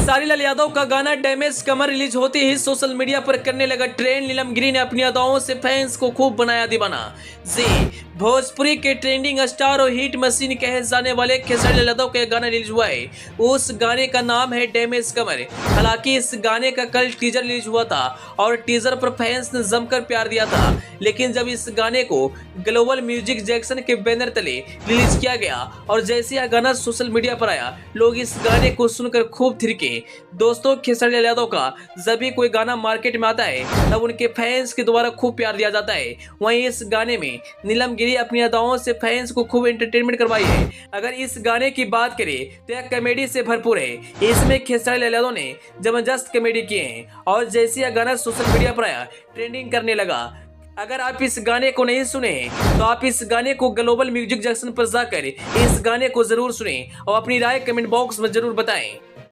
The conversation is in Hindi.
खेसारी लाल यादव का गाना डैमेज कमर रिलीज होते ही सोशल मीडिया पर करने लगा ट्रेंड। नीलम गिरी ने अपनी अदाओं से फैंस को खूब बनाया दीवाना। जी, भोजपुरी के ट्रेंडिंग स्टार और हिट मशीन कहे जाने वाले खेसारी लाल यादव का गाना रिलीज हुआ है। उस गाने का नाम है डैमेज कमर। हालांकि इस गाने का कल टीजर रिलीज हुआ था और टीजर पर फैंस ने जमकर प्यार दिया था, लेकिन जब इस गाने को ग्लोबल म्यूजिक जैक्सन के बैनर तले रिलीज किया गया और जैसे यह गाना सोशल मीडिया पर आया, लोग इस गाने को सुनकर खूब थिरके। दोस्तों, खेसारी लाल यादव का जब भी कोई गाना मार्केट में आता है तब उनके फैंस के द्वारा खूब प्यार दिया जाता है। वहीं इस गाने में नीलम गिरी अपनी अदाओं से फैंस को खूब एंटरटेनमेंट करवाई है। अगर इस गाने की बात करें तो यह कॉमेडी से भरपूर है। इसमें खेसारी लाल यादव ने जबरदस्त कॉमेडी किए हैं और जैसे यह गाना सोशल मीडिया पर आया, ट्रेंडिंग करने लगा। अगर आप इस गाने को नहीं सुने तो आप इस गाने को ग्लोबल म्यूजिक जंक्शन पर जाकर इस गाने को जरूर सुने और अपनी राय कमेंट बॉक्स में जरूर बताएं।